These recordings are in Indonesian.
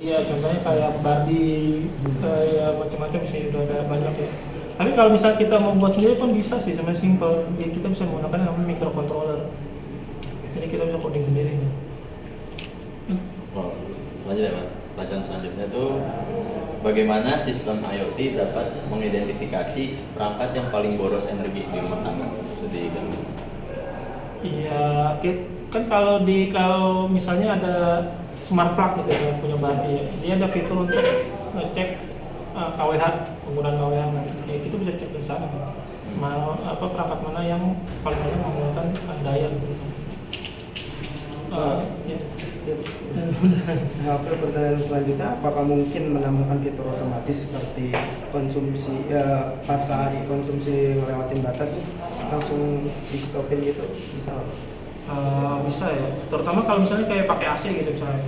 Iya, contohnya kayak Barbie, kayak macam-macam sih udah ada banyak ya. Tapi kalau misalnya kita mau buat sendiri pun bisa sih, sebenarnya simple. Jadi kita bisa menggunakan yang namanya microcontroller. Jadi kita bisa coding sendiri. Oh, lanjut ya Mas. Pelajaran selanjutnya tuh bagaimana sistem IoT dapat mengidentifikasi perangkat yang paling boros energi di rumah tangga. Jadi kan Iya, kan kalau misalnya ada smart plug gitu ya punya Barbie ya, dia ada fitur untuk ngecek KWH, penggunaan KWH. Nah, kayak gitu bisa cek dari sana. Mau apa perangkat mana yang paling banyak menggunakan daya gitu. Ya. Nah, oke, pertanyaan selanjutnya, apakah mungkin menambahkan fitur otomatis seperti konsumsi pas sehari konsumsi ngelewatin batas nih langsung di stopin gitu, bisa nggak? Bisa ya, terutama kalau misalnya kayak pakai AC gitu misalnya.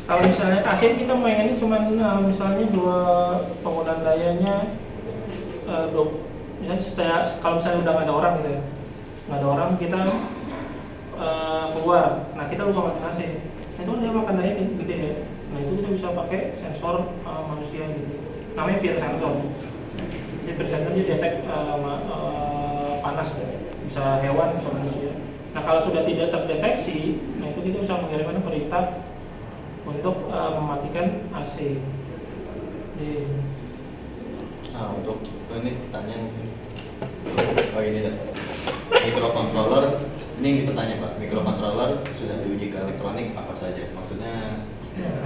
Kalau misalnya AC kita mainnya cuma misalnya dua penggunaan dayanya, misalnya kalau misalnya udah nggak ada orang gitu ya, nggak ada orang kita keluar, nah kita lupa matiin AC, nah, itu kan dia makan daya gede ya, nah itu kita bisa pakai sensor manusia gitu, namanya peer sensor. Jadi peer sensor dia detek panas ya, bisa hewan bisa manusia. Nah kalau sudah tidak terdeteksi, nah itu kita bisa mengirimkan perintah untuk mematikan AC. Jadi, nah untuk ini pertanyaan ini dah. Microcontroller ini yang ditanya Pak. Microcontroller sudah diuji ke elektronik apa saja? Maksudnya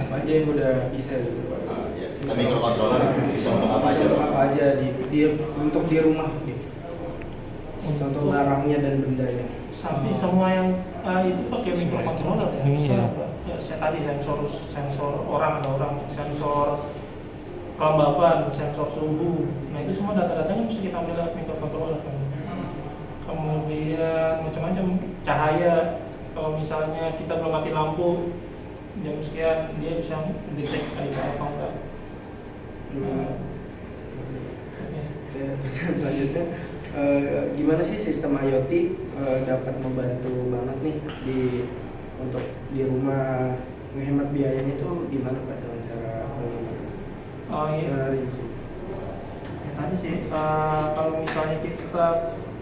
Apa aja yang udah bisa gitu Pak? ya. Kita microcontroller bisa untuk apa aja? Bisa untuk apa aja untuk di rumah gitu. Contoh barangnya dan bendanya. Sampai semua yang itu pakai microcontroller ya. Iya. Ya, saya tadi sensor orang ada orang, sensor kelembapan, sensor suhu. Nah itu semua data-datanya bisa kita ambil lewat microcontroller kan. Kemudian macam-macam cahaya. Kalau misalnya kita belum mati lampu jam sekian, dia bisa detek ada cahaya apa enggak. Oke, pertanyaan selanjutnya, gimana sih sistem IoT dapat membantu banget nih untuk di rumah menghemat biayanya itu gimana Pak dengan cara Iya. rinci? Tadi sih kalau misalnya kita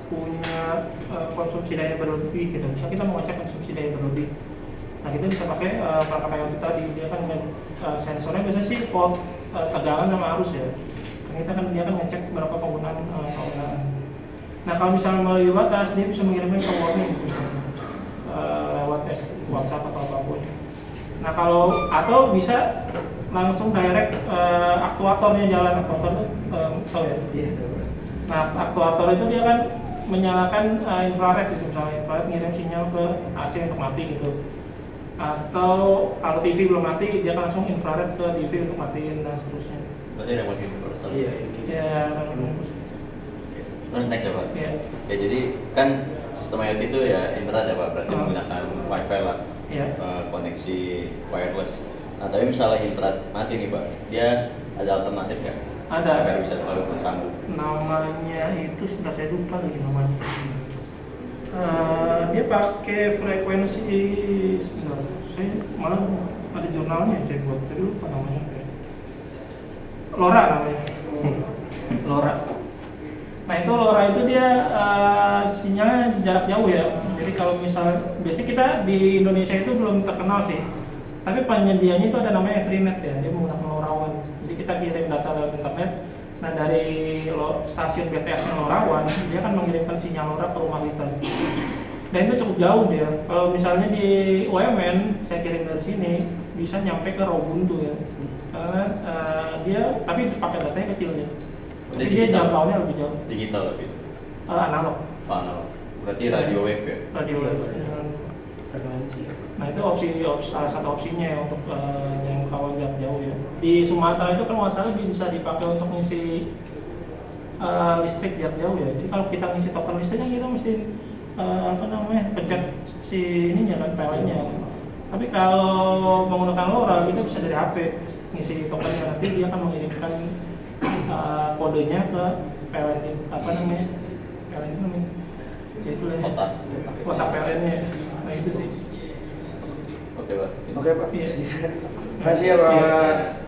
punya konsumsi daya berlebih gitu, misalnya kita mau ngecek konsumsi daya berlebih, nah kita bisa pakai perangkat IoT tadi, dia kan sensornya biasanya sih volt, tegangan sama arus ya, kan dia kan ngecek berapa penggunaan penggunaan. Nah kalau misalnya melalui batas, dia bisa mengirimkan ke warning gitu, lewat WhatsApp atau apapun. Nah atau bisa langsung direct aktuatornya jalan, aktuator itu tahu ya? Iya. Nah aktuator itu dia kan menyalakan infrared gitu, misalnya infrared ngirim sinyal ke AC untuk mati gitu, atau kalau TV belum mati dia kan langsung infrared ke TV untuk matiin dan seterusnya. Berarti remote universal. Iya. Ya, Next ya Pak. ya. Ya jadi kan sistem IoT itu ya internet ya Pak, berarti Oh. menggunakan wifi lah, Ya. koneksi wireless. Nah tapi misalnya internet mati nih Pak, dia ada alternatif nggak? Ada. Agar bisa selalu bersambung. Namanya itu sudah saya lupa lagi namanya. Dia pakai frekuensi, sebentar, saya malah ada jurnalnya saya buat, tapi lupa namanya. LoRa namanya. LoRa. Nah itu LoRa itu dia sinyalnya jarak jauh ya. Jadi kalau misal biasanya kita di Indonesia itu belum terkenal sih, tapi penyedianya itu ada namanya Everynet ya. Dia menggunakan LoRaWAN. Jadi kita kirim data lewat internet. Nah dari stasiun BTS LoRaWAN, dia akan mengirimkan sinyal LoRa ke rumah kita. Dan itu cukup jauh dia. Kalau misalnya di UMN, saya kirim dari sini bisa nyampe ke Robuntu ya. Karena dia tapi pakai datanya kecil ya. Jadi dia jangkauannya lebih jauh. Digital lebih. Analog. Analog. Berarti radio wave ya. Radio wave. Frekuensi. Nah itu salah satu opsinya ya untuk jangkauan jarak jauh ya. Di Sumatera itu kan masalah bisa dipakai untuk ngisi listrik jarak jauh ya. Jadi kalau kita ngisi token listriknya kita mesti pencet si ininya kan PLN-nya. Tapi kalau menggunakan LoRa kita bisa dari HP ngisi tokennya, nanti dia akan mengirimkan kodenya ke PLN PLN itu namanya. Ya itu lah. Kotak PLN-nya. Nah itu sih. Oke Pak. Oke Pak. Iya. Makasih ya Pak. Iya.